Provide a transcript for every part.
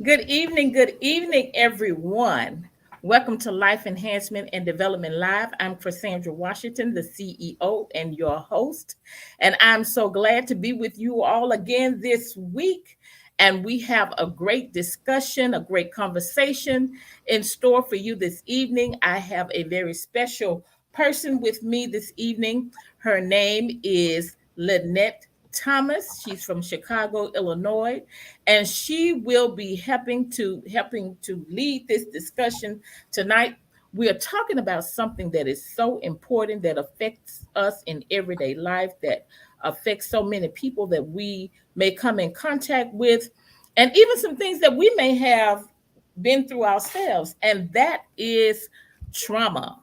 Good evening, everyone. Welcome to Life Enhancement and Development Live. I'm Cassandra Washington, the CEO and your host. And I'm so glad to be with you all again this week. And we have a great discussion, a great conversation in store for you this evening. I have a very special person with me this evening. Her name is Lynette Thomas. She's from Chicago, Illinois, and she will be helping to lead this discussion tonight. We are talking about something that is so important that affects us in everyday life, that affects so many people that we may come in contact with, and even some things that we may have been through ourselves, and that is trauma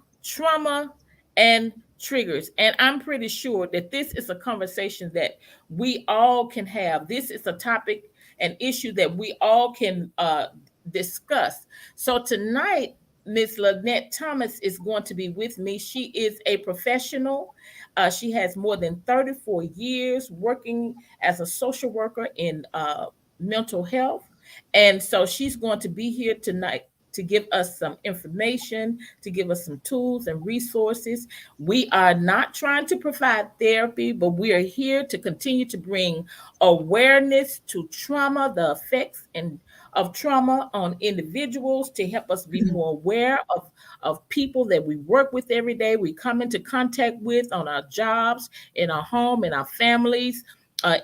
and triggers. And I'm pretty sure that this is a conversation that we all can have. This is a topic, an issue that we all can discuss. So tonight, Miss Lynette Thomas is going to be with me. She is a professional. She has more than 34 years working as a social worker in mental health. And so she's going to be here tonight to give us some information, to give us some tools and resources. We are not trying to provide therapy, but we are here to continue to bring awareness to trauma, the effects of trauma on individuals, to help us be more aware of people that we work with every day, we come into contact with on our jobs, in our home, in our families,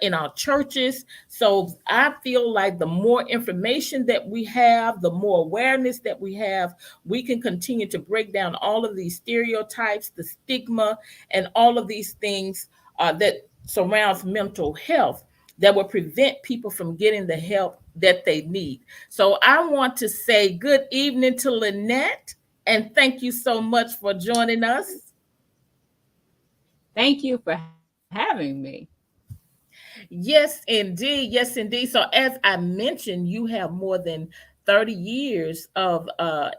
in our churches. So I feel like the more information that we have, the more awareness that we have, we can continue to break down all of these stereotypes, the stigma, and all of these things that surrounds mental health that will prevent people from getting the help that they need. So I want to say good evening to Lynette, and thank you so much for joining us. Thank you for having me. Yes, indeed. Yes, indeed. So, as I mentioned, you have more than 30 years of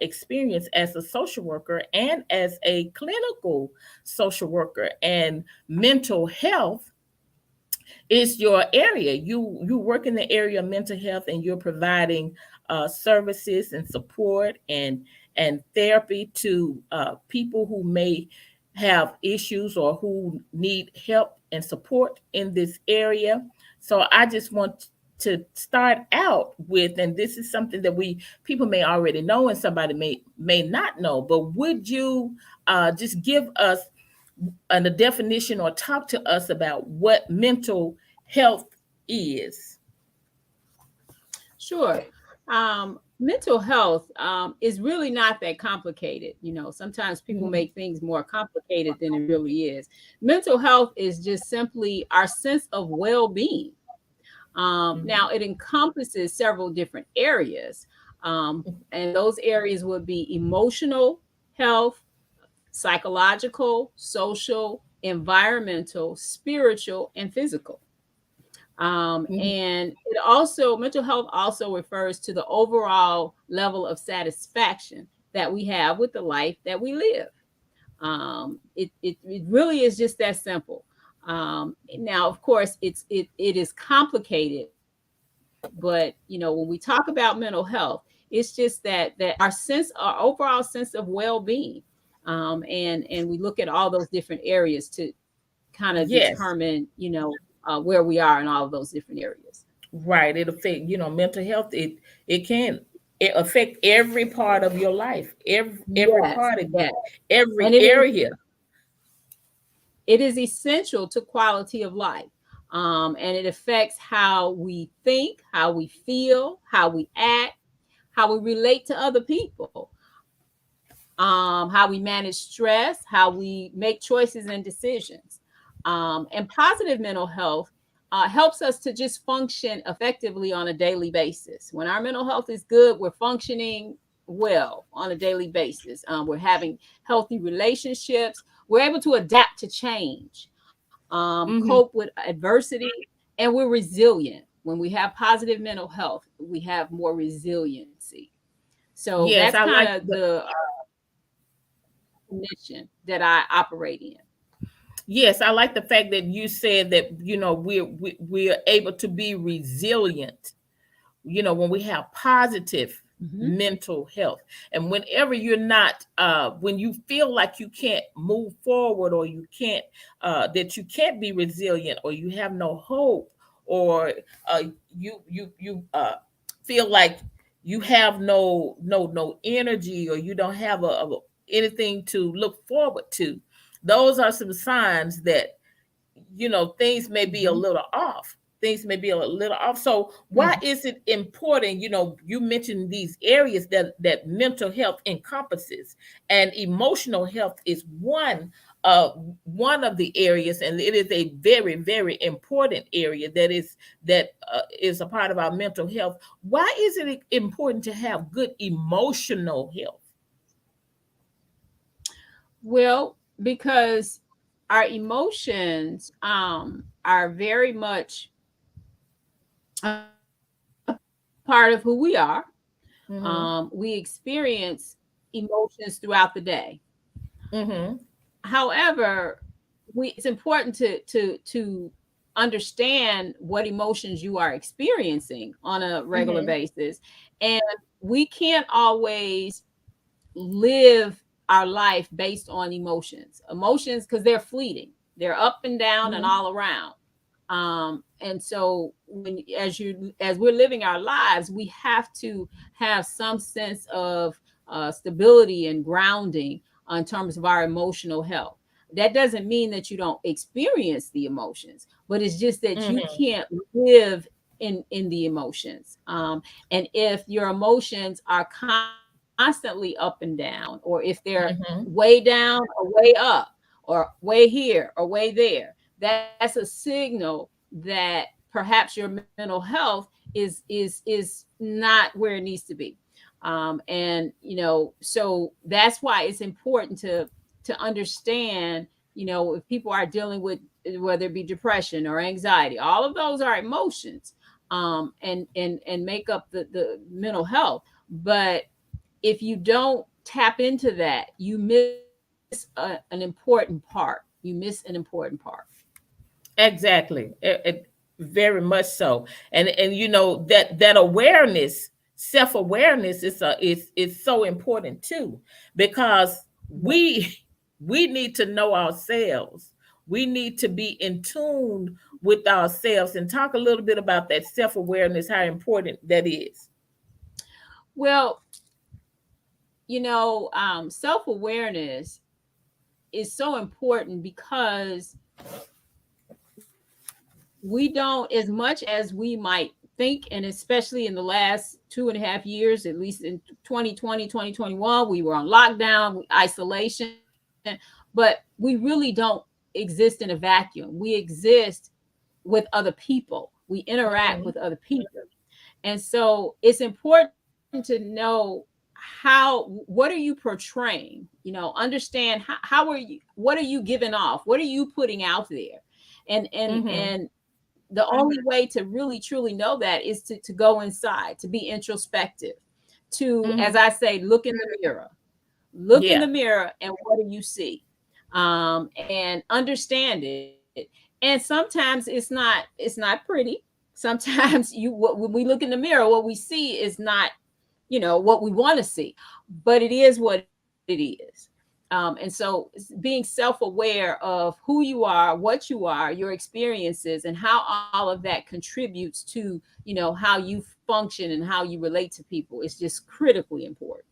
experience as a social worker and as a clinical social worker, and mental health is your area. You work in the area of mental health, and you're providing services and support and therapy to people who may have issues or who need help and support in this area. So I just want to start out with, and this is something that we people may already know and somebody may not know, but would you just give us a definition or talk to us about what mental health is? Sure. Mental health is really not that complicated. Sometimes people Mhm. make things more complicated than it really is. Mental health is just simply our sense of well being. Now, Mhm. it encompasses several different areas, and those areas would be emotional health, psychological, social, environmental, spiritual, and physical. Mhm. And it also, mental health also refers to the overall level of satisfaction that we have with the life that we live. It really is just that simple. Now, of course, it is complicated, but when we talk about mental health, it's just that our overall sense of well-being, and we look at all those different areas to kind of Yes, determine, where we are in all of those different areas. right. It affect, mental health. It affect every part of your life, every Yes, part of yes. you, every And area. it is essential to quality of life. And it affects how we think, how we feel, how we act, how we relate to other people, how we manage stress, how we make choices and decisions. And positive mental health helps us to just function effectively on a daily basis. When our mental health is good, we're functioning well on a daily basis. We're having healthy relationships. We're able to adapt to change, cope Hmm. with adversity, and we're resilient. When we have positive mental health, we have more resiliency. So Yes, that's I kind like of the. the mission that I operate in. Yes, I like the fact that you said that we're able to be resilient when we have positive Mhm. mental health, and whenever you're not when you feel like you can't move forward, or you can't that you can't be resilient, or you have no hope, or uh, you feel like you have no energy, or you don't have anything to look forward to, those are some signs that things may be a Mhm. little off. Things may be a little off. So why Mhm. is it important? You mentioned these areas that mental health encompasses, and emotional health is one of the areas, and it is a very, very important area that is a part of our mental health. Why is it important to have good emotional health? Well, because our emotions are very much a part of who we are. Mm-hmm. We experience emotions throughout the day. Mm-hmm. However, it's important to understand what emotions you are experiencing on a regular Mm-hmm. basis, and we can't always live our life based on emotions because they're fleeting, they're up and down and Mm-hmm. all around. And so as we're living our lives, we have to have some sense of stability and grounding in terms of our emotional health. That doesn't mean that you don't experience the emotions, but it's just that you Mm-hmm. can't live in the emotions. And if your emotions are constantly up and down, or if they're Mm-hmm. way down or way up, or way here or way there, that's a signal that perhaps your mental health is not where it needs to be. And so that's why it's important to understand, if people are dealing with, whether it be depression or anxiety, all of those are emotions, and make up the mental health. But if you don't tap into that, you miss an important part. You miss an important part. Exactly. Very much so. And that awareness, self-awareness is so important too, because we we need to know ourselves. We need to be in tune with ourselves, and talk a little bit about that self-awareness, how important that is. Well, self-awareness is so important because we don't, as much as we might think, and especially in the last 2.5 years, at least in 2020, 2021, we were on lockdown, isolation, but we really don't exist in a vacuum. We exist with other people, we interact Mhm. with other people. And so it's important to know what are you portraying, understand how are you, what are you giving off, what are you putting out there. Mhm. And the only way to really truly know that is to go inside, to be introspective, to, as Mhm. I say, look in Yeah. the mirror, and what do you see? And understand it. And sometimes it's not pretty. Sometimes when we look in the mirror, what we see is not, what we want to see, but it is what it is. And so being self-aware of who you are, what you are, your experiences, and how all of that contributes to, how you function and how you relate to people is just critically important.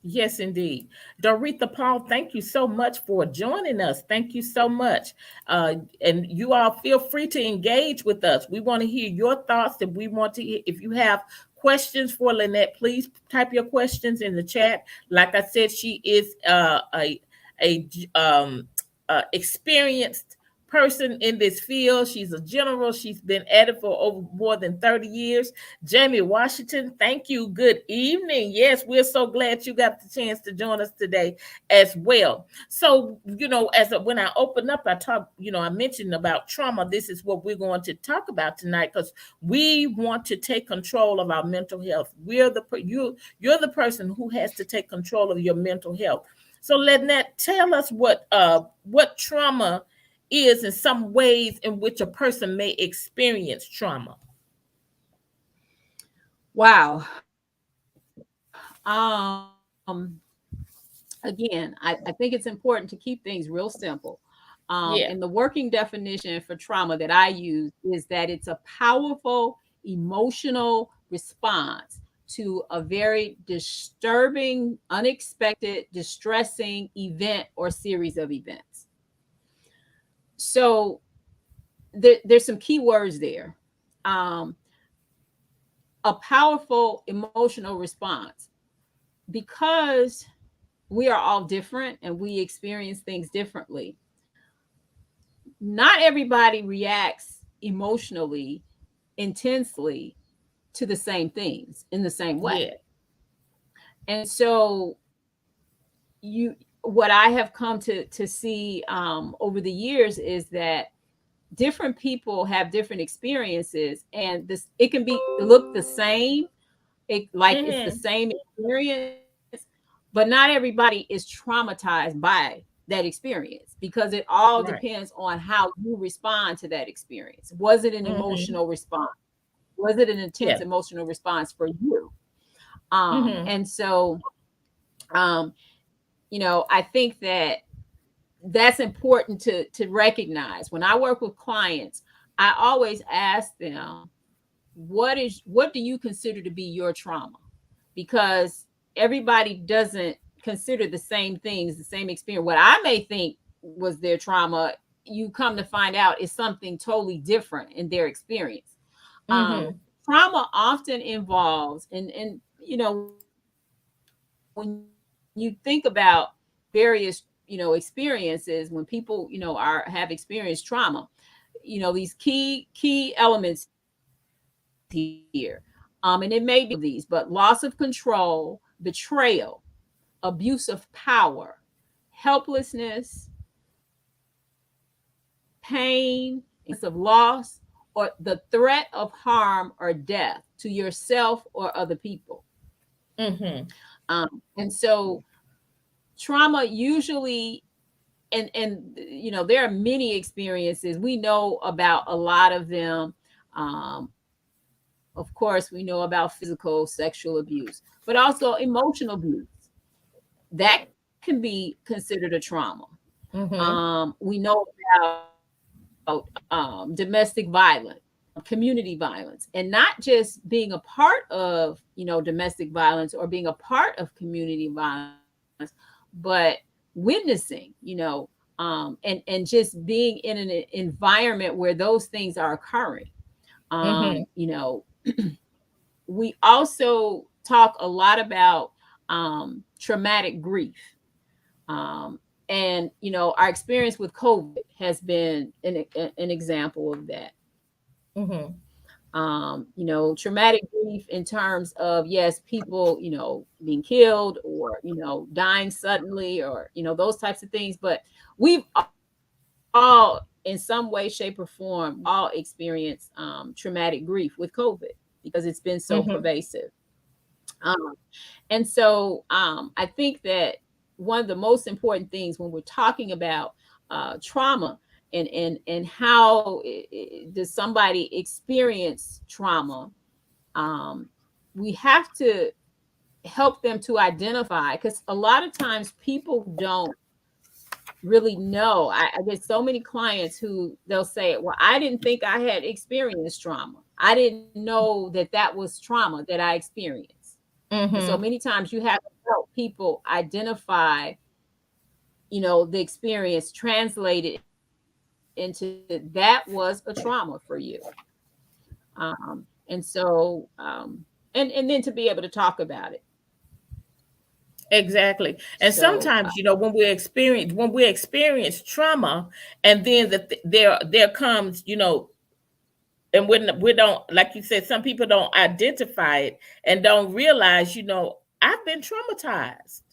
Yes, indeed. Doretha Paul, thank you so much for joining us. Thank you so much. And you all feel free to engage with us. We want to hear your thoughts. If we want to hear, if you have questions for Lynette, please type your questions in the chat. Like I said, she is a experienced person in this field. She's a general. She's been at it for over more than 30 years. Jamie Washington, thank you. Good evening. Yes, we're so glad you got the chance to join us today as well. So, when I open up, I mentioned about trauma. This is what we're going to talk about tonight, because we want to take control of our mental health. You're the person who has to take control of your mental health. So, Lynette, tell us what trauma is, in some ways in which a person may experience trauma. Wow. Again, I think it's important to keep things real simple. And the Yeah. working definition for trauma that I use is that it's a powerful emotional response to a very disturbing, unexpected, distressing event or series of events. So there's some key words there. Um, a powerful emotional response, because we are all different and we experience things differently. Not everybody reacts emotionally intensely to the same things in the same way. Yeah. And so you what I have come to see over the years is that different people have different experiences, and this it can be look the same, like it's the Mm-hmm. same experience, but not everybody is traumatized by that experience, because it all Right. depends on how you respond to that experience. Was it an Mm-hmm. emotional response? Was it an intense Yeah. emotional response for you? Mm-hmm. And so, um, I think that that's important to recognize. When I work with clients, I always ask them, what do you consider to be your trauma? Because everybody doesn't consider the same things, the same experience. What I may think was their trauma, you come to find out is something totally different in their experience. um, Mm-hmm. Trauma often involves, when you think about various experiences, when people have experienced trauma, these key elements here. And it may be some of these, but loss of control, betrayal, abuse of power, helplessness, pain, sense of loss, or the threat of harm or death to yourself or other people. Mm-hmm. And so trauma usually, there are many experiences. We know about a lot of them. Of course, we know about physical, sexual abuse, but also emotional abuse. That can be considered a trauma. Mm-hmm. We know about domestic violence, community violence, and not just being a part of domestic violence or being a part of community violence, but witnessing, and just being in an environment where those things are occurring. Mm-hmm. um, you know we also talk a lot about traumatic grief. um, and our experience with COVID has been an example of that. Mm-hmm. Traumatic grief in terms of, yes, people being killed, or dying suddenly, or those types of things. But we've all, in some way, shape, or form, we've all experienced traumatic grief with COVID, because it's been so Mm-hmm. pervasive. um, and so I think that one of the most important things when we're talking about trauma, and how does somebody experience trauma, um, we have to help them to identify, because a lot of times people don't really know. I get so many clients who they'll say, well, I didn't think I had experienced trauma. I didn't know that that was trauma that I experienced. And so Mm-hmm. many times you have to help people identify, the experience, translate it into that was a trauma for you. And so, and then to be able to talk about it. Exactly. And So, sometimes, when we experience trauma, and then there comes, and when we don't, like you said, some people don't identify it and don't realize, I've been traumatized.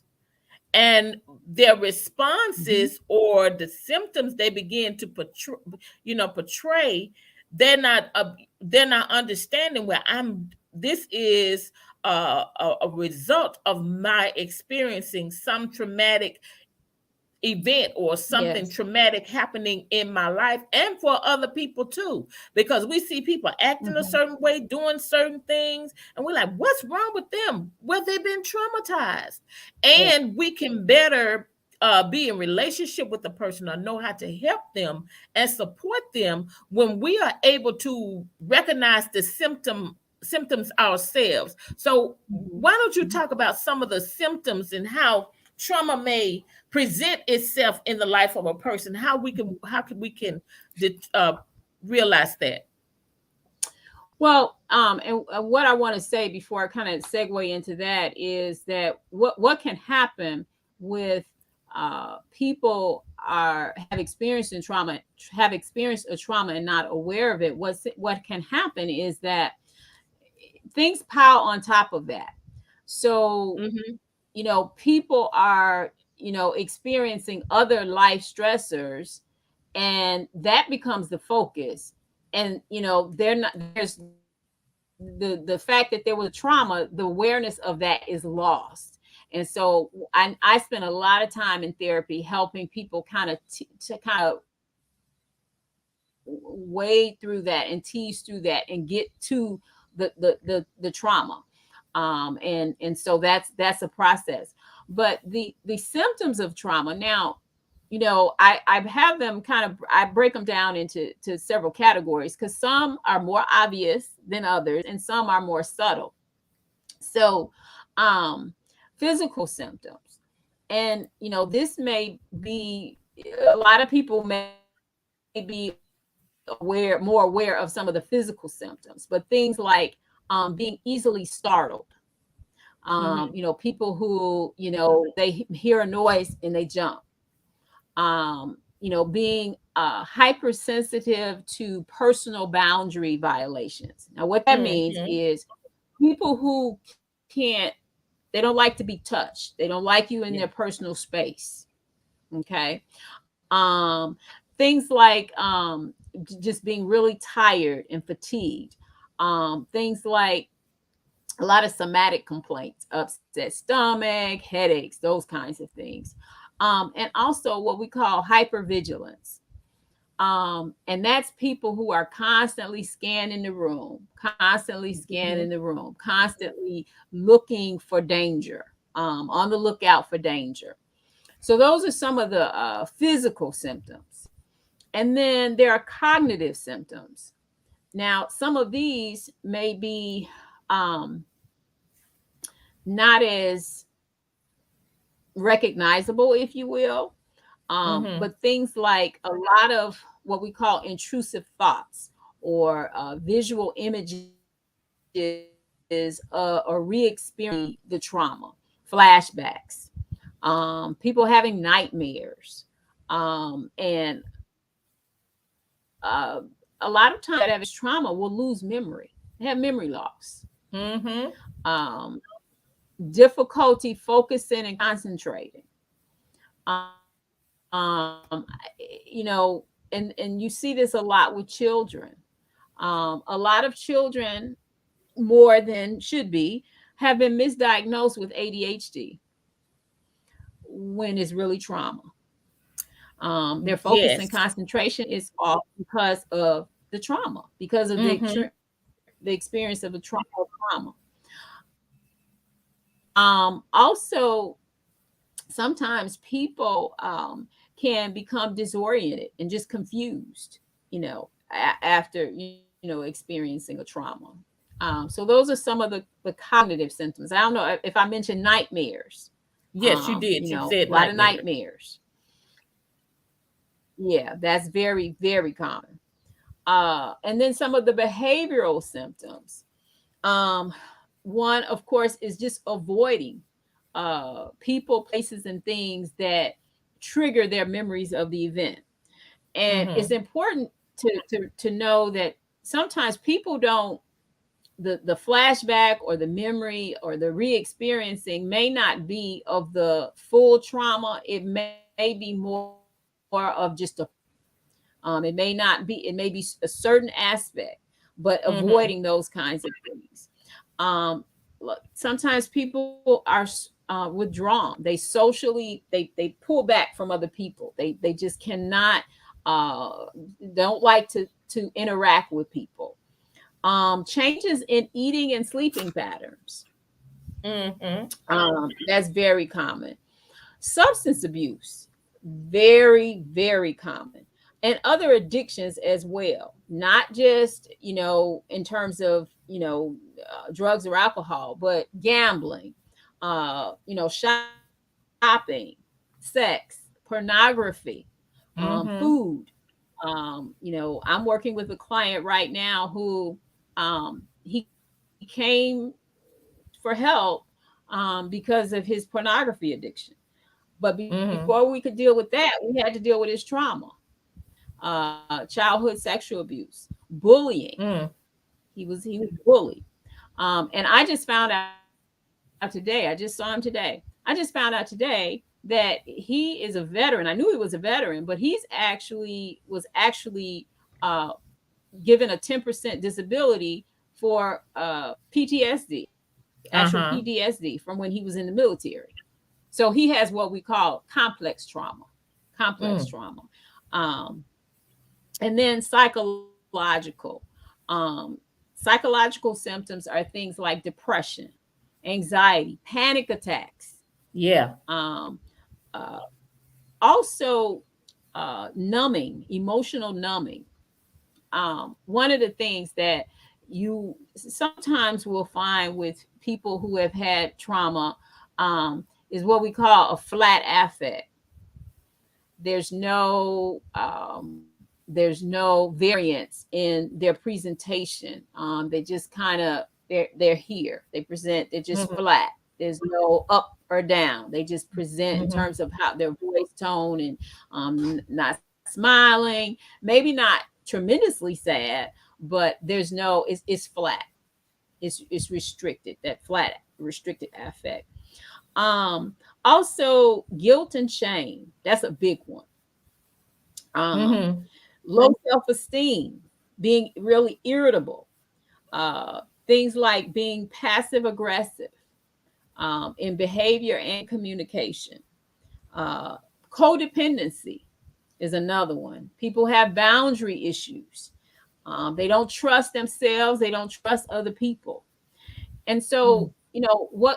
And their mhm, responses or the symptoms they begin to portray, they're not understanding where I'm this is a result of my experiencing some traumatic event or something Yes. traumatic happening in my life and for other people too, because we see people acting a Mhm. certain way, doing certain things, and we're like, what's wrong with them? Well, they've been traumatized, Yeah. and we can better be in relationship with the person or know how to help them and support them when we are able to recognize the symptoms ourselves. So Mhm. why don't you talk about some of the symptoms and how trauma may present itself in the life of a person, how we can uh, realize that. Well, and what I want to say before I kind of segue into that is that what can happen with people are have experienced in trauma, have experienced a trauma and not aware of it. What can happen is that things pile on top of that. So Mm-hmm. people are experiencing other life stressors, and that becomes the focus. And they're not there's the fact that there was trauma, the awareness of that is lost. And so I spent a lot of time in therapy helping people kind of to kind of wade through that and tease through that and get to the trauma. And so that's a process. But the symptoms of trauma now, I have them kind of, I break them down into several categories, because some are more obvious than others and some are more subtle. So um physical symptoms, and this may be, a lot of people may be more aware of some of the physical symptoms, but things like being easily startled. Mm-hmm. People who, they hear a noise and they jump. Being hypersensitive to personal boundary violations. Now, what that means Mm-hmm. is people who can't, they don't like to be touched. They don't like you in Yeah. their personal space. Okay. Um, Things like just being really tired and fatigued. Things like a lot of somatic complaints, upset stomach, headaches, those kinds of things. And also what we call hypervigilance. And that's people who are constantly Mm-hmm. scanning the room, constantly looking for danger, on the lookout for danger. So those are some of the physical symptoms. And then there are cognitive symptoms. Now, some of these may be um, not as recognizable, if you will, Mm-hmm. but things like a lot of what we call intrusive thoughts, or visual images, or re-experience the trauma, flashbacks, people having nightmares, and uh, a lot of times that have trauma will lose memory. They have memory loss, Mm-hmm. um, difficulty focusing and concentrating. And you see this a lot with children. A lot of children, more than should be, have been misdiagnosed with ADHD when it's really trauma. Their focus and Yes. concentration is off because of the trauma, because of Mm-hmm. the experience of a trauma. Also, sometimes people can become disoriented and just confused, after experiencing a trauma. So those are some of the cognitive symptoms. I don't know if I mentioned nightmares. Yes, you did. You A said lot of nightmare. nightmares. Yeah, that's very, very common. And then some of the behavioral symptoms. Um, One, of course, is just avoiding people, places, and things that trigger their memories of the event. And it's Mm-hmm. important to know that sometimes people don't, the flashback or the memory or the re-experiencing may not be of the full trauma. It may be more of just a, it may not be, it may be a certain aspect, but Mm-hmm. avoiding those kinds of things. um Look, sometimes people are withdrawn. They socially they pull back from other people. They just cannot uh, don't like to interact with people. Changes in eating and sleeping patterns. Mm-hmm. That's very common. Substance abuse, very common. And other addictions as well, not just, in terms of, drugs or alcohol, but gambling, shopping, sex, pornography, Mm-hmm. food. I'm working with a client right now who he came for help because of his pornography addiction. But Mm-hmm. before we could deal with that, we had to deal with his trauma, childhood sexual abuse, bullying. Mm. He was bullied, and I just found out today. I just saw him today. I just found out today that he is a veteran. I knew he was a veteran, but was actually uh, given a 10% disability for PTSD, actual Uh-huh. PTSD from when he was in the military. So he has what we call complex trauma, complex Mm. trauma. Um, and then um, psychological symptoms are things like depression, anxiety, panic attacks. Yeah. Um, uh, Also, numbing, emotional numbing. One of the things that you sometimes will find with people who have had trauma is what we call a flat affect. There's no variance in their presentation. They just kind of they're here. They're just Mm-hmm. flat. There's no up or down. They just present in Mm-hmm. terms of how their voice tone, and not smiling, maybe not tremendously sad, but it's flat. It's restricted. That flat restricted affect. Also, guilt and shame. That's a big one. um, Mm-hmm. Low self-esteem, being really irritable, things like being passive aggressive in behavior and communication. Uh, Codependency is another one. People have boundary issues. They don't trust themselves. They don't trust other people. And Mm. so,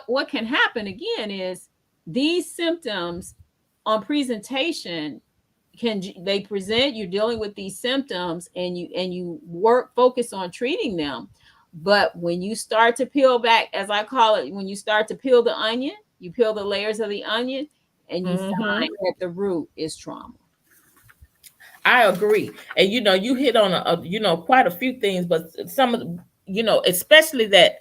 what can happen again is these symptoms on presentation they present, you're dealing with these symptoms, and you work focus on treating them. But when you start to peel back, as I call it, when you start to peel the onion, you peel the layers of the onion, and you Mm-hmm. find that the root is trauma. I agree. And you hit on quite a few things, but some of especially that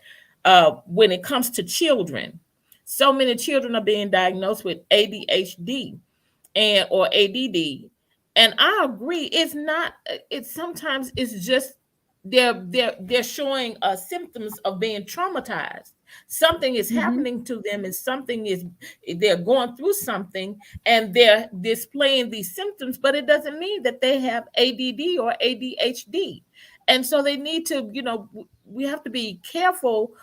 when it comes to children, so many children are being diagnosed with ADHD and or ADD. And I agree, it's not it's sometimes it's just they're showing symptoms of being traumatized. Something is Mm-hmm. happening to them, and something is they're going through something, and they're displaying these symptoms, but it doesn't mean that they have ADD or ADHD. And so they need to, we have to be careful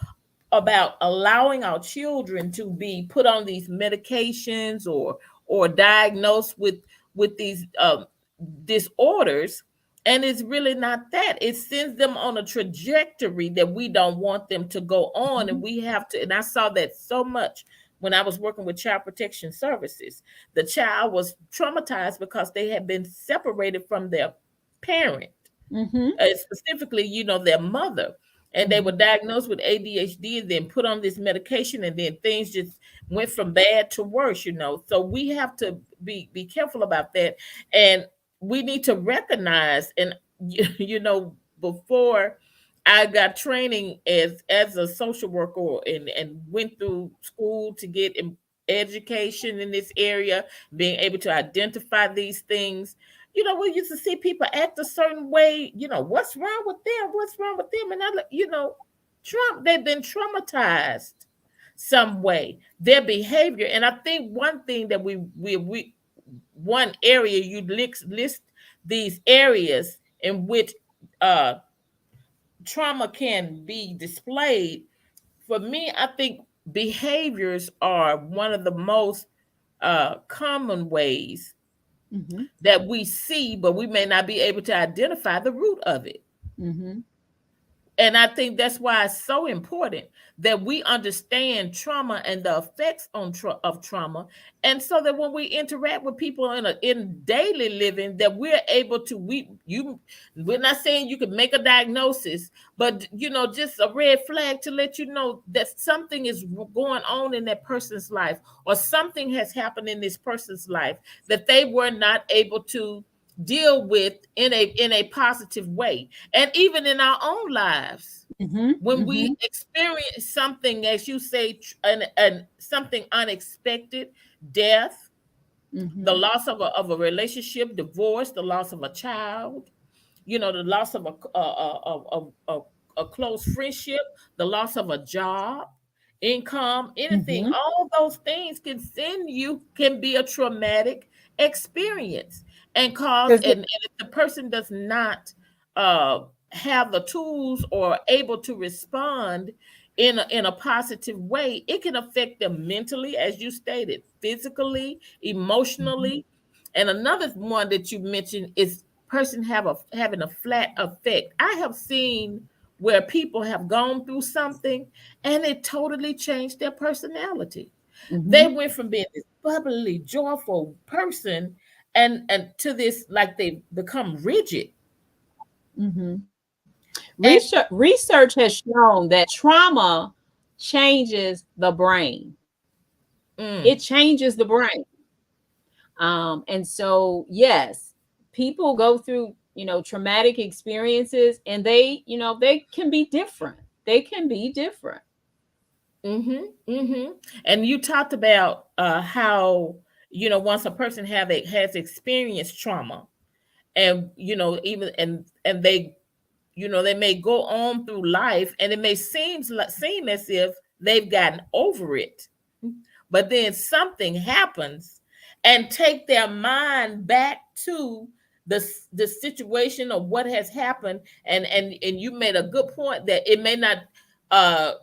about allowing our children to be put on these medications or diagnosed with these disorders. And it's really not that. It sends them on a trajectory that we don't want them to go on. And we have to, and I saw that so much when I was working with child protection services. The child was traumatized because they had been separated from their parent, Mm-hmm. specifically, their mother. And they were Mm-hmm. diagnosed with ADHD and then put on this medication, and then things just went from bad to worse. So we have to be careful about that. And we need to recognize, and before I got training as a social worker and went through school to get education in this area, being able to identify these things. We used to see people act a certain way. What's wrong with them? What's wrong with them? And they've been traumatized some way, their behavior. And I think one thing that we one area you list these areas in which uh trauma can be displayed. For me, I think behaviors are one of the most common ways Mm-hmm. that we see, but we may not be able to identify the root of it. Mm-hmm. And I think that's why it's so important that we understand trauma and the effects of trauma, and so that when we interact with people in daily living, that we're able to we're not saying you can make a diagnosis, but just a red flag to let you know that something is going on in that person's life, or something has happened in this person's life that they were not able to deal with in a positive way. And even in our own lives, Mm-hmm. when Mm-hmm. we experience something, as you say, and something unexpected, death, the Mm-hmm. loss of a relationship, divorce, the loss of a child, the loss of a close friendship, the loss of a job, income, anything, Mm-hmm. all those things can be a traumatic experience, and cause, Because and if the person does not uh, have the tools or able to respond in a positive way, it can affect them mentally, as you stated, physically, emotionally. And another one that you mentioned is person having a flat effect. I have seen where people have gone through something and it totally changed their personality. They mm-hmm. went from being this bubbly, joyful person and to this, like, they become rigid. Mm-hmm. And Research has shown that trauma changes the brain. It mm, changes the brain. And so, yes, people go through, traumatic experiences, and they can be different. They can be different. mm-hmm, mm-hmm. And you talked about how, once a person has experienced trauma, and even and they may go on through life, and it may seem as if they've gotten over it, but then something happens and take their mind back to the situation of what has happened. And you made a good point that it may not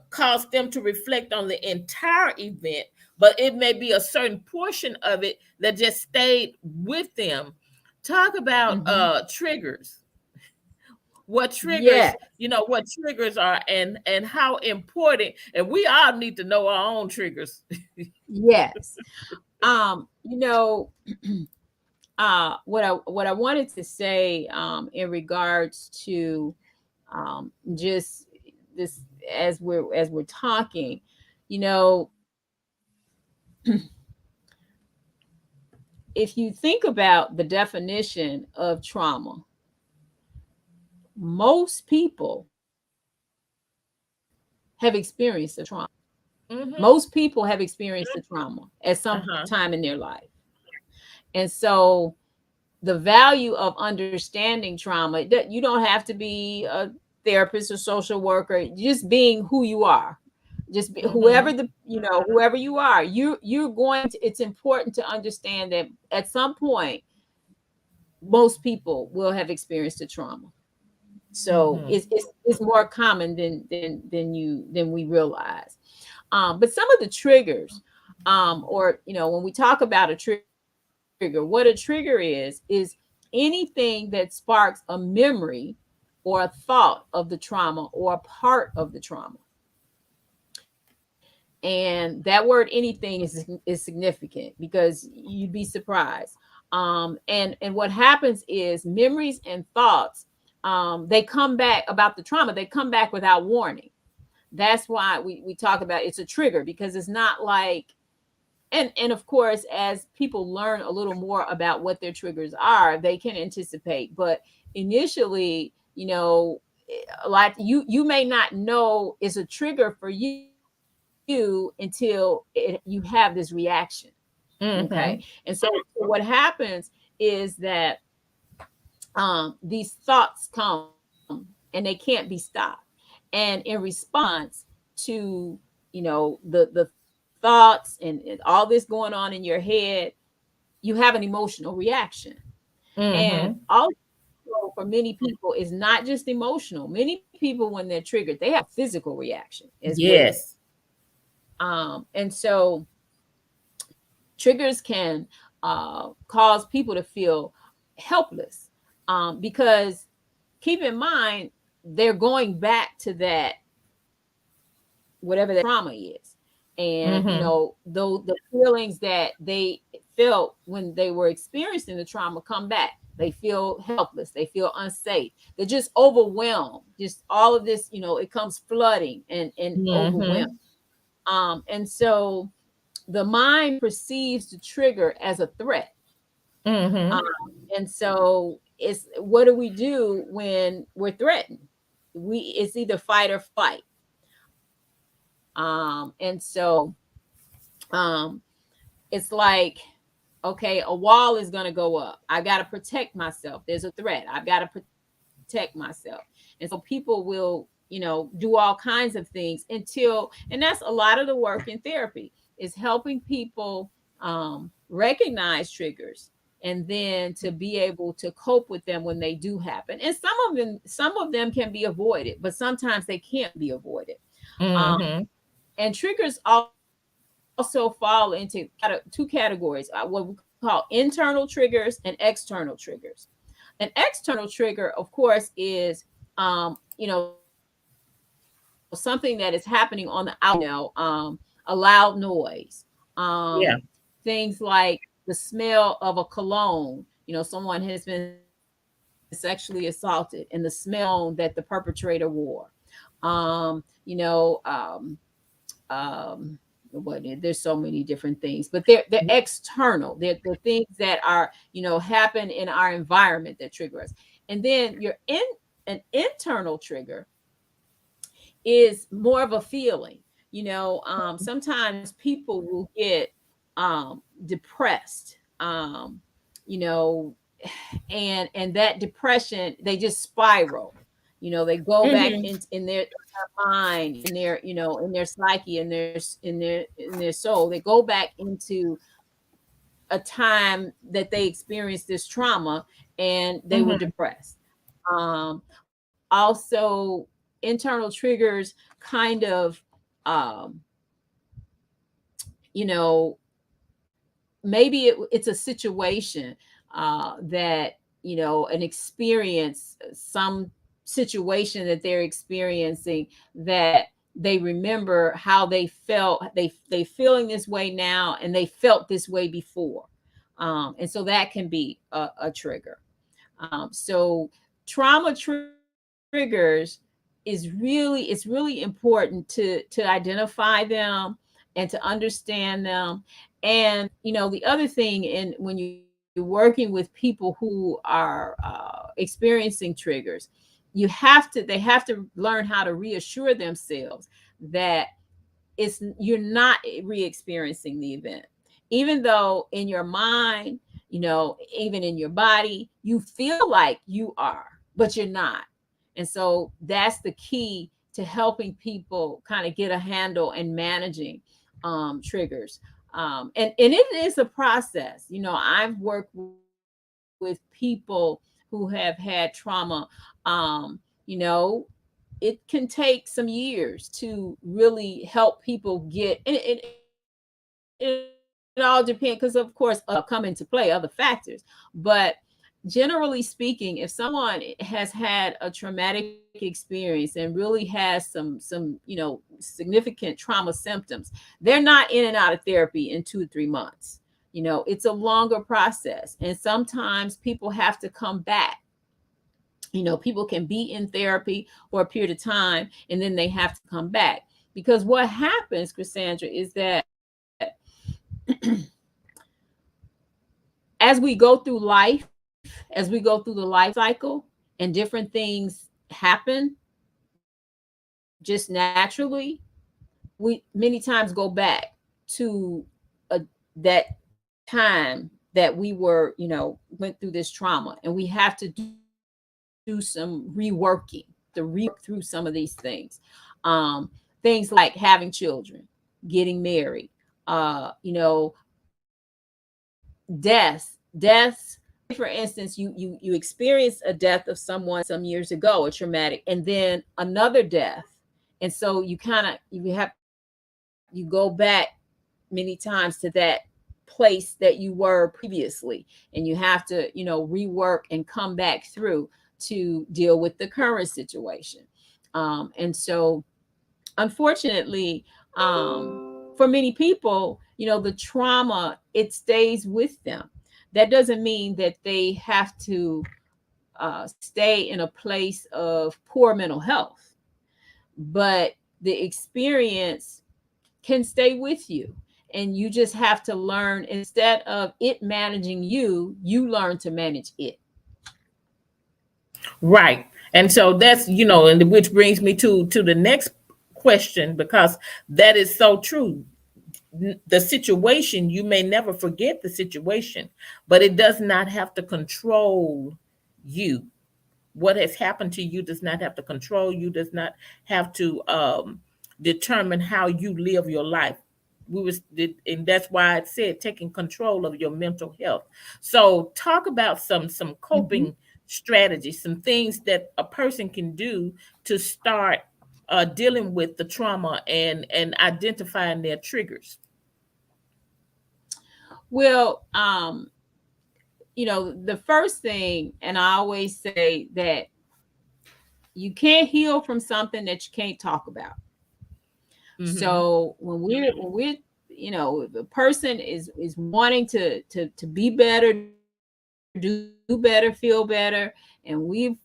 cause them to reflect on the entire event, but it may be a certain portion of it that just stayed with them. Talk about Hmm. triggers. What Yeah. triggers, what triggers are, and how important, and we all need to know our own triggers. Yes. You know, what I wanted to say in regards to just this, as we're talking, you know, if you think about the definition of trauma, most people have experienced a trauma. Mm-hmm. Most people have experienced a trauma at some Uh-huh. time in their life. And so the value of understanding trauma, that you don't have to be a therapist or social worker, just being who you are, just be, Mm-hmm. whoever you are, you're going to, it's important to understand that at some point most people will have experienced a trauma. So Mm-hmm. it's more common than we realize. But some of the triggers, or when we talk about a trigger, what a trigger is anything that sparks a memory or a thought of the trauma or a part of the trauma. And that word anything is significant, because you'd be surprised. And what happens is memories and thoughts, they come back about the trauma, they come back without warning. That's why we talk about it's a trigger, because it's not like, and of course, as people learn a little more about what their triggers are, they can anticipate. But initially, like you may not know it's a trigger for you until you have this reaction. Okay. Mm-hmm. And so what happens is that these thoughts come and they can't be stopped. And in response to, the thoughts and all this going on in your head, you have an emotional reaction. And Mm-hmm. also, for many people, it's not just emotional. Many people, when they're triggered, they have physical reaction as well. Yes. And so triggers can cause people to feel helpless, because keep in mind they're going back to that whatever that trauma is, and Mm-hmm. though the feelings that they felt when they were experiencing the trauma come back. They feel helpless, they feel unsafe, they're just overwhelmed, just all of this, it comes flooding and overwhelmed. Mm-hmm. And so the mind perceives the trigger as a threat. Um, Mm-hmm. and so it's what do we do when we're threatened? It's either fight or flight. And so um, it's like, okay, a wall is going to go up. I got to protect myself. There's a threat. I've got to protect myself. And so people will, do all kinds of things and that's a lot of the work in therapy, is helping people recognize triggers and then to be able to cope with them when they do happen. And some of them can be avoided, but sometimes they can't be avoided. Um, Mm-hmm. and triggers also fall into two categories, what we call internal triggers and external triggers. An external trigger, of course, is something that is happening on the outside, a loud noise, Yeah. things like the smell of a cologne. Someone has been sexually assaulted, and the smell that the perpetrator wore. You know, there's so many different things, but they're external. They're things that are happen in our environment that trigger us. And then an internal trigger is more of a feeling. Sometimes people will get depressed, you know and that depression, they just spiral. They go back Mm-hmm. in their mind, in their psyche, in their soul. They go back into a time that they experienced this trauma and they were Mm-hmm. depressed. Also, internal triggers kind of um, you know maybe it's a situation that an experience, some situation that they're experiencing, that they remember how they felt. They feeling this way now, and they felt this way before. And so that can be a trigger. So trauma triggers it's really important to identify them and to understand them. And the other thing, in when you're working with people who are experiencing triggers, they have to learn how to reassure themselves that you're not re-experiencing the event, even though in your mind, even in your body, you feel like you are, but you're not. And so that's the key to helping people kind of get a handle and managing triggers. And it is a process. I've worked with people who have had trauma. It can take some years to really help people get, and it all depends, because of course come into play other factors. But generally speaking, if someone has had a traumatic experience and really has some significant trauma symptoms, they're not in and out of therapy in 2 or 3 months. It's a longer process, and sometimes people have to come back. People can be in therapy for a period of time, and then they have to come back, because what happens, Cassandra, is that as we go through life, as we go through the life cycle, and different things happen just naturally, we many times go back to that time that we were, went through this trauma, and we have to do some reworking to rework through some of these things. Things like having children, getting married, deaths. For instance, you experience a death of someone some years ago, a traumatic, and then another death. And so you have to go back you go back many times to that place that you were previously, and you have to, rework and come back through to deal with the current situation. And so unfortunately, for many people, the trauma, it stays with them. That doesn't mean that they have to stay in a place of poor mental health, but the experience can stay with you. And you just have to learn, instead of it managing you, you learn to manage it. Right. And so that's, and which brings me to the next question, because that is so true. The situation, you may never forget the situation, but it does not have to control you. What has happened to you does not have to control you, does not have to determine how you live your life. And that's why it said taking control of your mental health. So talk about some Mhm. coping strategies, some things that a person can do to start dealing with the trauma and identifying their triggers. Well, the first thing, and I always say that you can't heal from something that you can't talk about. Hmm. So when we're if a person is wanting to be better, do better, feel better, and we've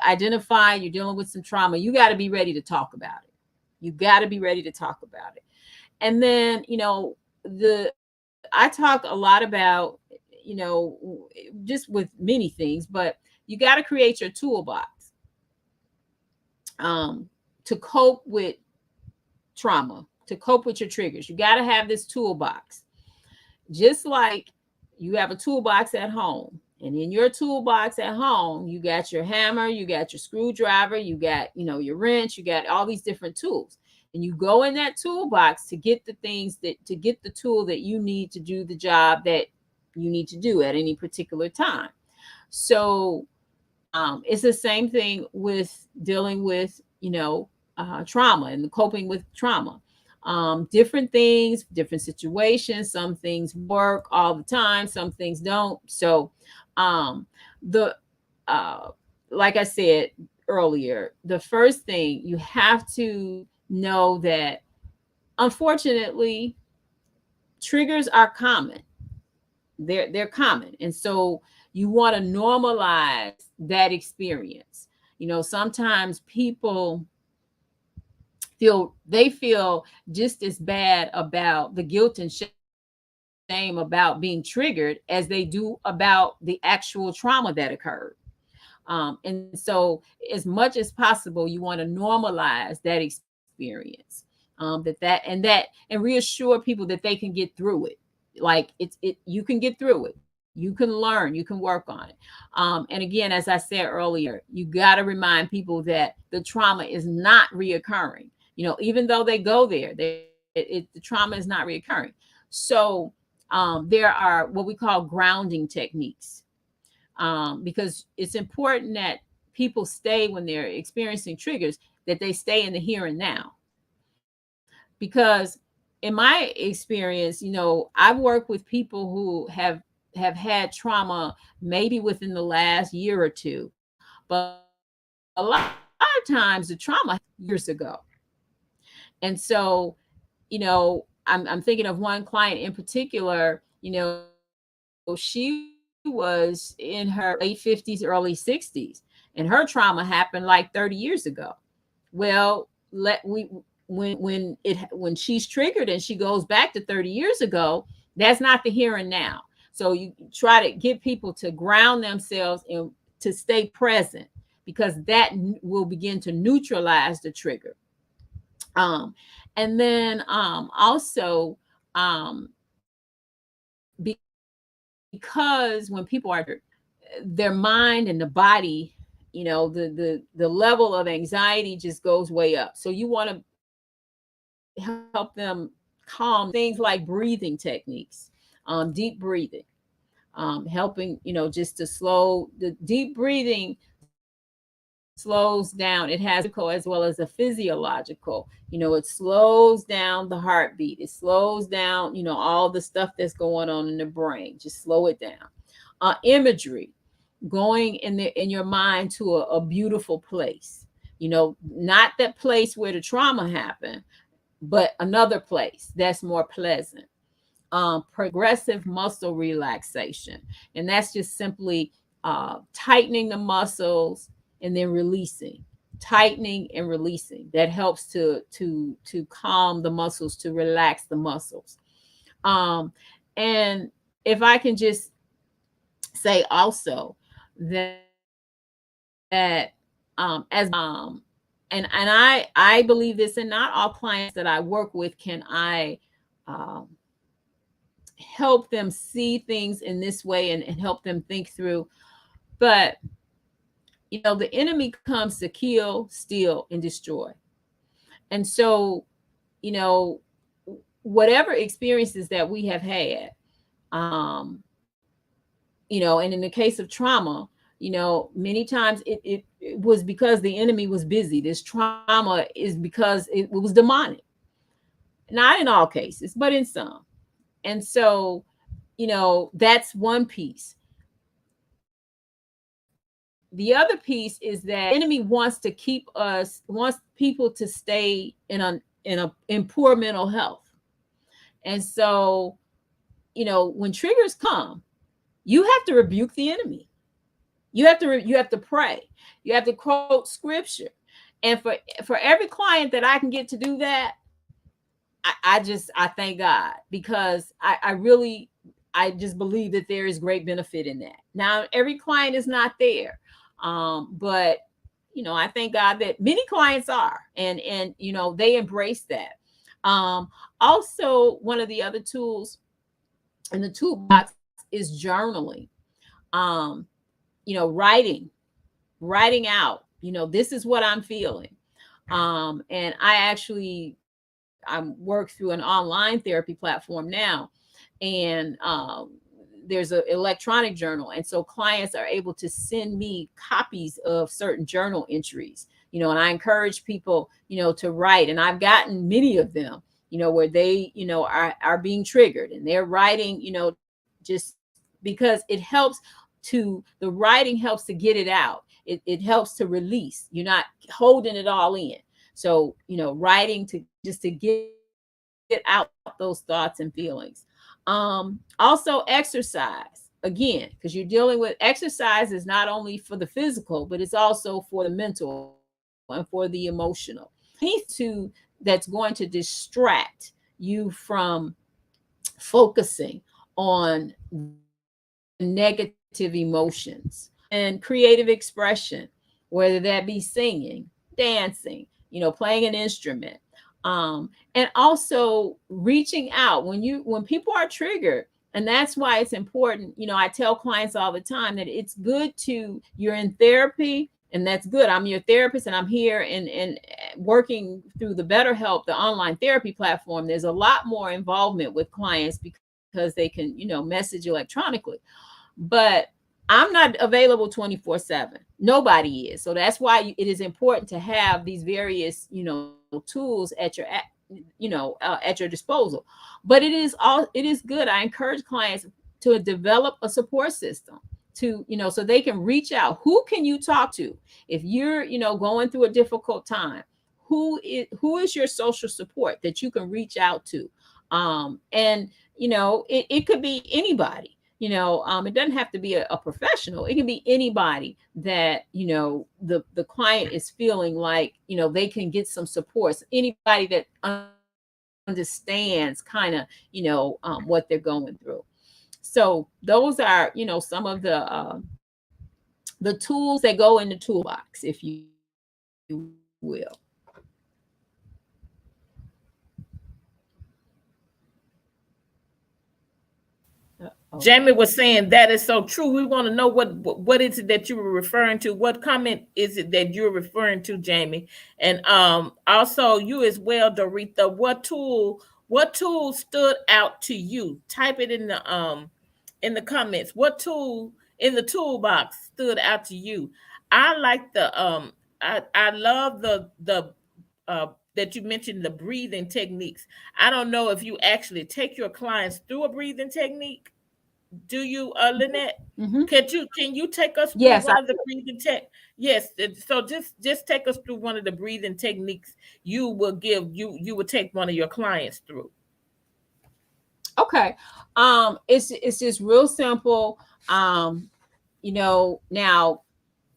identified you're dealing with some trauma, you got to be ready to talk about it. You got to be ready to talk about it. And then, the I talk a lot about, just with many things, but you got to create your toolbox um, to cope with trauma, to cope with your triggers. You got to have this toolbox. Just like you have a toolbox at home. And in your toolbox at home, you got your hammer, you got your screwdriver, you got, your wrench, you got all these different tools. And you go in that toolbox to get to get the tool that you need to do the job that you need to do at any particular time. So it's the same thing with dealing with, trauma and coping with trauma. Different things, different situations. Some things work all the time, some things don't. So, the uh, like I said earlier, the first thing you have to know that unfortunately triggers are common. They're common, and so you want to normalize that experience. Sometimes people feel just as bad about the guilt and shame about being triggered as they do about the actual trauma that occurred. And so, as much as possible, you want to normalize that experience, and reassure people that they can get through it. Like you can get through it. You can learn. You can work on it. And again, as I said earlier, you got to remind people that the trauma is not reoccurring. Even though they go there, the trauma is not reoccurring. So there are what we call grounding techniques, because it's important that people stay when they're experiencing triggers, that they stay in the here and now. Because in my experience, I've worked with people who have had trauma maybe within the last year or two, but a lot of times the trauma years ago. And so, I'm thinking of one client in particular. She was in her late 50s, early 60s, and her trauma happened like 30 years ago. Well, let we when she's triggered and she goes back to 30 years ago, that's not the here and now. So you try to get people to ground themselves and to stay present, because that will begin to neutralize the trigger. Um, and then also, um, because when people are triggered, their mind and the body, the level of anxiety just goes way up. So you want to help them calm things like breathing techniques, deep breathing, helping, just to slow the deep breathing, slows slows down. It has as well as a physiological. It slows down the heartbeat. It slows down, all the stuff that's going on in the brain. Just slow it down. Imagery, going in your mind to a beautiful place. Not that place where the trauma happened, but another place that's more pleasant. Progressive muscle relaxation, and that's just simply tightening the muscles and then releasing, tightening and releasing. That helps to calm the muscles, to relax the muscles. And if I can just say also that and I believe this, and not all clients that I work with can I help them see things in this way and help them think through. But the enemy comes to kill, steal, and destroy. And so whatever experiences that we have had, and in the case of trauma, many times it was because the enemy was busy. This trauma is because it was demonic. Not in all cases, but in some. And so, that's one piece. The other piece is that the enemy wants people to stay in poor mental health. And so, when triggers come, you have to rebuke the enemy. You have to pray. You have to quote scripture. And for every client that I can get to do that, I thank God, because I just believe that there is great benefit in that. Now, every client is not there. But I thank God that many clients are, and they embrace that. Also, one of the other tools in the toolbox is journaling. Writing out, this is what I'm feeling. And I work through an online therapy platform now, and there's an electronic journal. And so clients are able to send me copies of certain journal entries, and I encourage people, to write. And I've gotten many of them, where they, are being triggered, and they're writing, just because the writing helps to get it out. It helps to release. You're not holding it all in. So, writing to get out those thoughts and feelings. Also exercise, again, because you're dealing with exercise is not only for the physical, but it's also for the mental and for the emotional. That's going to distract you from focusing on negative emotions and creative expression, whether that be singing, dancing, playing an instrument. And also reaching out when people are triggered. And that's why it's important. I tell clients all the time that it's good you're in therapy, and that's good. I'm your therapist, and I'm here and working through the BetterHelp, the online therapy platform. There's a lot more involvement with clients because they can, message electronically. But I'm not available 24/7. Nobody is. So that's why it is important to have these various, tools at your disposal. But it is good. I encourage clients to develop a support system so they can reach out. Who can you talk to if you're, going through a difficult time? Who is your social support that you can reach out to? And it could be anybody. It doesn't have to be a professional. It can be anybody that, the client is feeling like, they can get some support. So anybody that understands kind of, what they're going through. So those are, some of the tools that go in the toolbox, if you will. Jamie was saying that is so true. We want to know what is it that you were referring to? What comment is it that you're referring to, Jamie? And also you as well, Doretha. What tool stood out to you? Type it in the comments. What tool in the toolbox stood out to you? I like the I love the that you mentioned the breathing techniques. I don't know if you actually take your clients through a breathing technique. Do you, Lynette? Mhm. Can you take us through Yes, one of the breathing tech? Yes. So just take us through one of the breathing techniques you would take one of your clients through. okay. It's just real simple. Um, now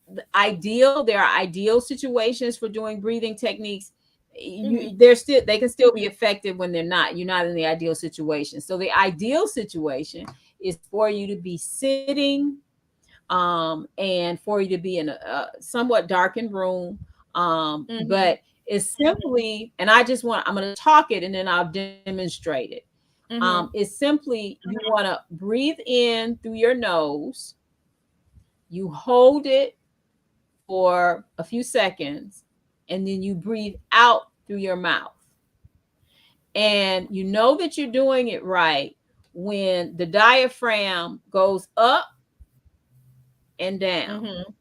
there are ideal situations for doing breathing techniques. Hmm. They can still be effective when you're not in the ideal situation. So the ideal situation is for you to be sitting, and for you to be in a somewhat darkened room. Hmm. But it's simply, and I'm going to talk it and then I'll demonstrate it. Hmm. It's simply, you want to breathe in through your nose, you hold it for a few seconds, and then you breathe out through your mouth. And you know that you're doing it right when the diaphragm goes up and down. Hmm.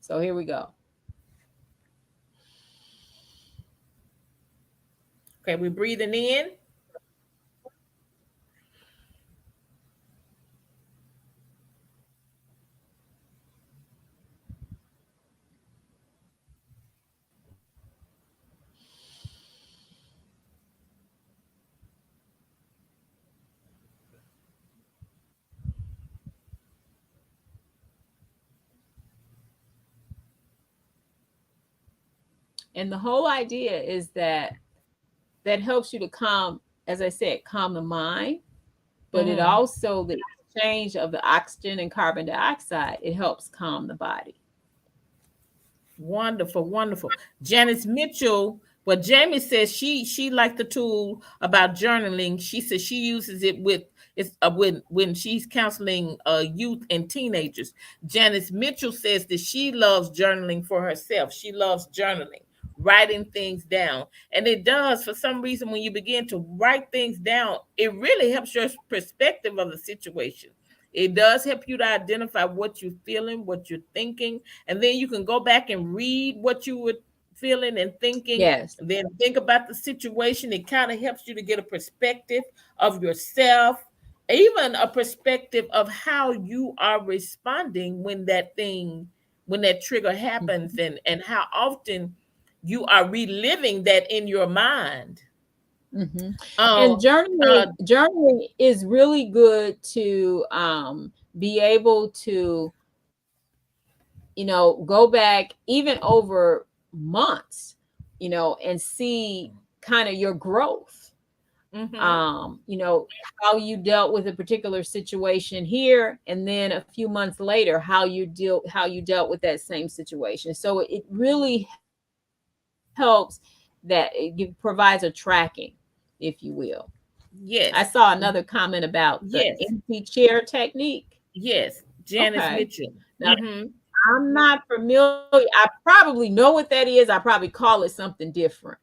So here we go. Okay, we're breathing in. And the whole idea is that helps you to calm, as I said, calm the mind, but it Hmm. also, the exchange of the oxygen and carbon dioxide, it helps calm the body. Wonderful, wonderful. Janice Mitchell. Well, Jamie says she liked the tool about journaling. She says she uses it with it's when she's counseling youth and teenagers. Janice Mitchell says that she loves journaling for herself. She loves journaling, writing things down, and it does for some reason when you begin to write things down, it really helps your perspective of the situation. It does help you to identify what you're feeling, what you're thinking, and then you can go back and read what you were feeling and thinking, Yes. and then think about the situation. It kind of helps you to get a perspective of yourself, even a perspective of how you are responding when that trigger happens, and how often you are reliving that in your mind. Hmm. And Oh, uh, journaling is really good to be able to, go back even over months, and see kind of your growth. mm-hmm. How you dealt with a particular situation here, and then a few months later, how you dealt with that same situation. So it really helps, that provides a tracking, if you will. I Yes, saw another comment about the yes, empty chair technique. yes. Janice Okay. Mitchell. Now, Mm-hmm. I'm not familiar. I probably know what that is. I probably call it something different.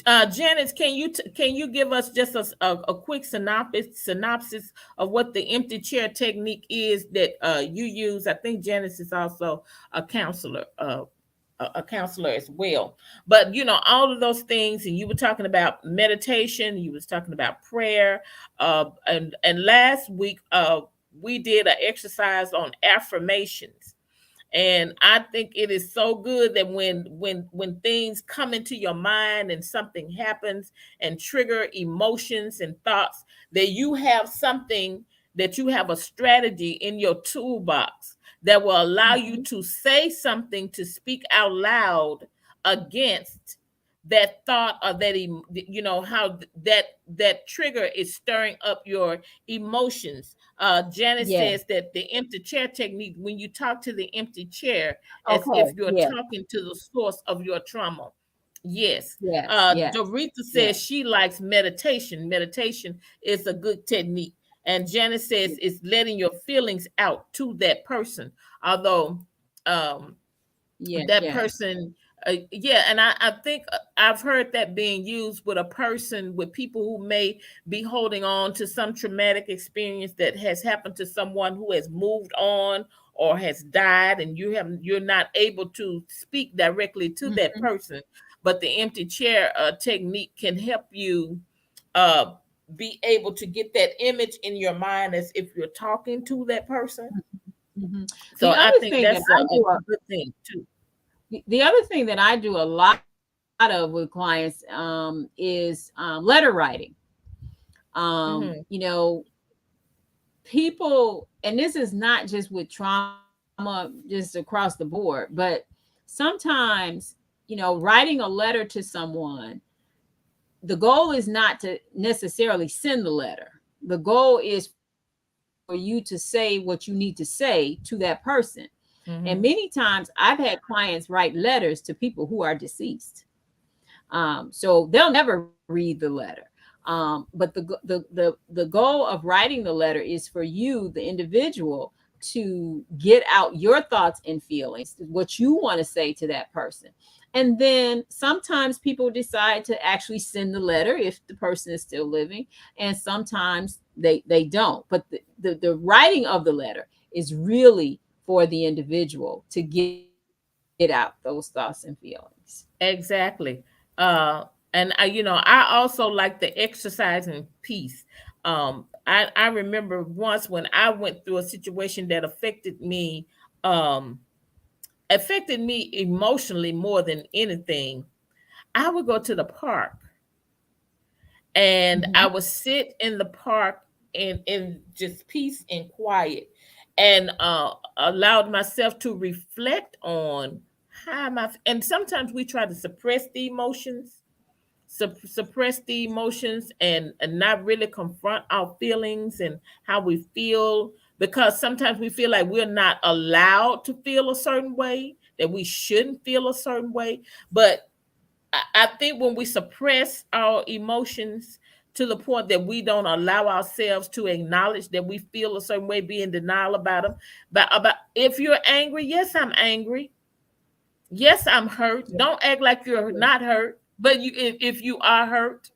Janice, can you give us just a quick synopsis of what the empty chair technique is that you use? I think Janice is also a counselor, a counselor as well. But all of those things, and you were talking about meditation, you was talking about prayer, and last week we did an exercise on affirmations. And I think it is so good that when things come into your mind and something happens and trigger emotions and thoughts, that you have something, that you have a strategy in your toolbox that will allow you Mhm. to say something, to speak out loud against that thought, or that how that trigger is stirring up your emotions. Janice Yeah. says that the empty chair technique, when you talk to the empty chair as if Okay. you're Yeah. talking to the source of your trauma. Yes. Yes. Yes. Doretha Yes. says she likes meditation. Meditation is a good technique. And Janice says it's letting your feelings out to that person. Although um, Yeah. that Yes. person yeah, and I think I've heard that being used with a person, with people who may be holding on to some traumatic experience that has happened to someone who has moved on, or has died, and you're not able to speak directly to that Mhm. person, but the empty chair technique can help you uh, be able to get that image in your mind as if you're talking to that person. Mhm. So The I other think thing that that's I a do, good thing too. the other thing that I do a lot of with clients is letter writing. Hmm. You know, people, and this is not just with trauma, just across the board, but sometimes, you know, writing a letter to someone, the goal is not to necessarily send the letter. The goal is for you to say what you need to say to that person. And Hmm. many times I've had clients write letters to people who are deceased. So they'll never read the letter. But the goal of writing the letter is for you, the individual, to get out your thoughts and feelings, what you want to say to that person. And then sometimes people decide to actually send the letter if the person is still living, and sometimes they don't. But the writing of the letter is really for the individual to get out those thoughts and feelings. Exactly. Uh, and I also like the exercising piece. I remember once when I went through a situation that um, affected me emotionally more than anything. I would go to the park and I Mhm. would sit in the park in just peace and quiet, and allowed myself to reflect on how am I. And sometimes we try to suppress the emotions, and not really confront our feelings and how we feel, because sometimes we feel like we're not allowed to feel a certain way, that we shouldn't feel a certain way. But I think when we suppress our emotions to the point that we don't allow ourselves to acknowledge that we feel a certain way, be in denial about them. But about if you're angry, yes, I'm angry. Yes, I'm hurt. Yeah. Don't act like you're Yeah. not hurt. But if you are hurt,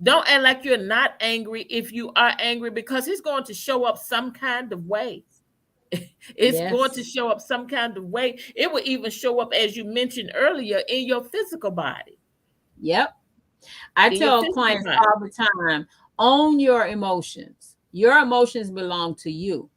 don't act like you're not angry if you are angry, because it's going to show up some kind of way. It's going to Yes. show up some kind of way. It will even show up, as you mentioned earlier, in your physical body. Yep. I In your tell physical clients body. all the time, own your emotions. Your emotions belong to you.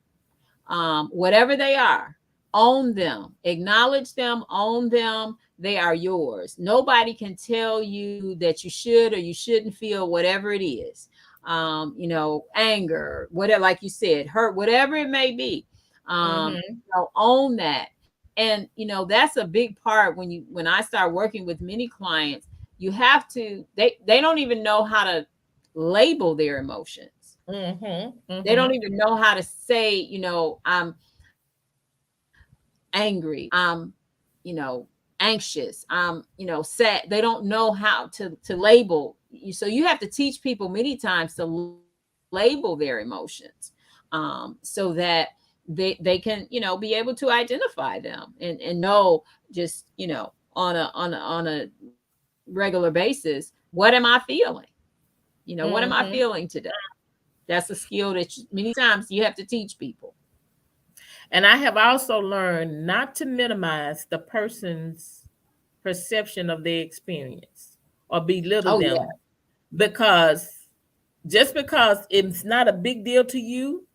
Whatever they are, own them, acknowledge them, own them. They are yours. Nobody can tell you that you should or you shouldn't feel whatever it is. You know, anger, whatever, like you said, hurt, whatever it may be. Hmm. You know, own that. And you know, that's a big part when I start working with many clients, you have to, they don't even know how to label their emotions. Hmm. They Hmm. don't even know how to say, you know, I'm angry, you know, anxious, you know, sad. They don't know how to label you. So you have to teach people many times to label their emotions, so that they can, you know, be able to identify them and know, just, you know, on a regular basis, what am I feeling? You know, what am I Hmm. feeling today? That's a skill that many times you have to teach people. And I have also learned not to minimize the person's perception of their experience or belittle Oh yeah. them, because just because it's not a big deal to you,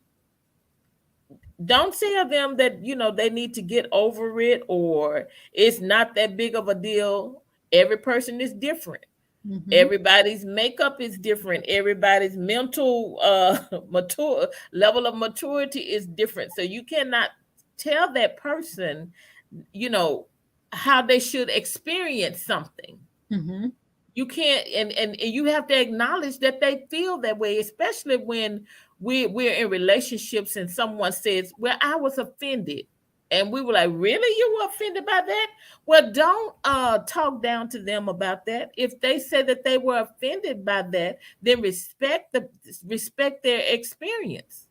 don't tell them that they need to get over it, or it's not that big of a deal. Every person is different. Hmm. Everybody's makeup is different. Everybody's mental mature level of maturity is different. So you cannot tell that person, you know, how they should experience something. Hmm. You can't, and you have to acknowledge that they feel that way, especially when we're in relationships and someone says, well, I was offended. And we were like, really? You were offended by that? Well, don't talk down to them about that. If they say that they were offended by that, then respect their experience.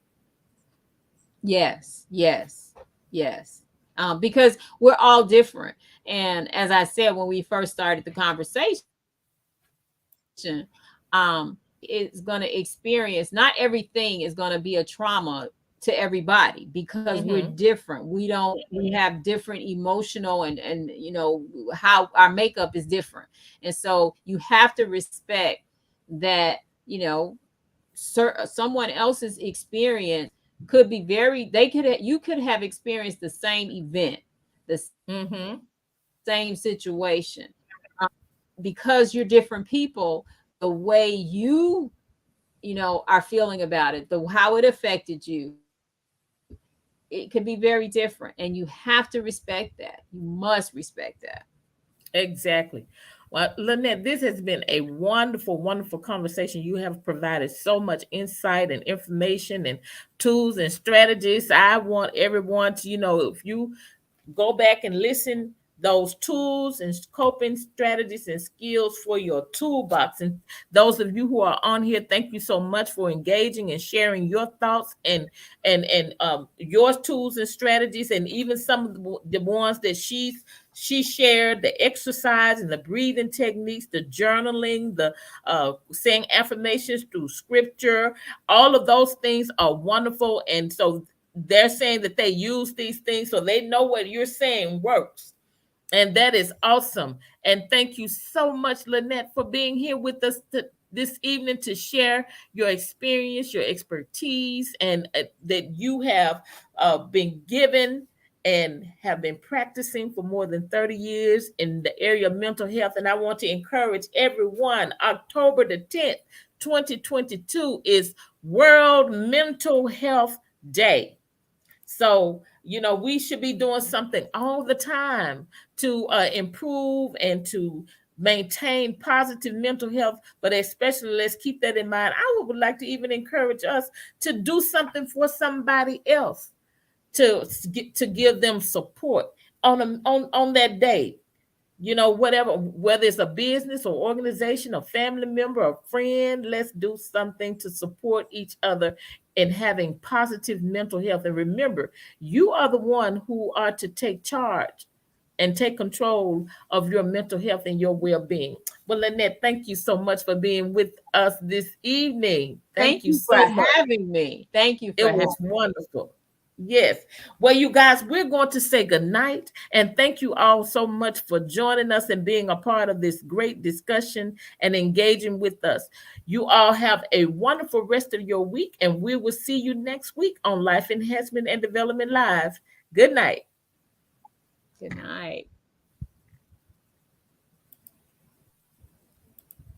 Yes, yes, yes. Because we're all different. And as I said when we first started the conversation, everybody is going to experience, not everything is going to be a trauma to everybody because we're Mm-hmm. different. We have different emotional and how our makeup is different. And so you have to respect that, someone else's experience could be you could have experienced the same event, the Mm-hmm. same situation. Um, because you're different people, the way are feeling about it, the how it affected you, it could be very different. And you have to respect that. You must respect that. Exactly. Well, Lynette, this has been a wonderful, wonderful conversation. You have provided so much insight and information and tools and strategies. I want everyone to, if you go back and listen those tools and coping strategies and skills for your toolbox. And those of you who are on here, thank you so much for engaging and sharing your thoughts and your tools and strategies, and even some of the ones that she shared, the exercise and the breathing techniques, the journaling, the saying affirmations through scripture. All of those things are wonderful. And so they're saying that they use these things so they know what you're saying works. And that is awesome. And thank you so much, Lynette, for being here with us this evening to share your experience, your expertise, and that you have been given and have been practicing for more than 30 years in the area of mental health. And I want to encourage everyone, October the 10th, 2022 is World Mental Health Day. So, we should be doing something all the time to improve and to maintain positive mental health. But especially, let's keep that in mind. I would like to even encourage us to do something for somebody else to give them support on that day. Whatever, whether it's a business or organization, a family member, a friend, let's do something to support each other in having positive mental health. And remember, you are the one who are to take charge and take control of your mental health and your well-being. Well, Lynette, thank you so much for being with us this evening. Thank Thank you you for so much. having me. Thank you for It having was wonderful. Yes. Well, you guys, we're going to say goodnight. And thank you all so much for joining us and being a part of this great discussion and engaging with us. You all have a wonderful rest of your week, and we will see you next week on Life Enhancement and Development Live. Good night. Good night.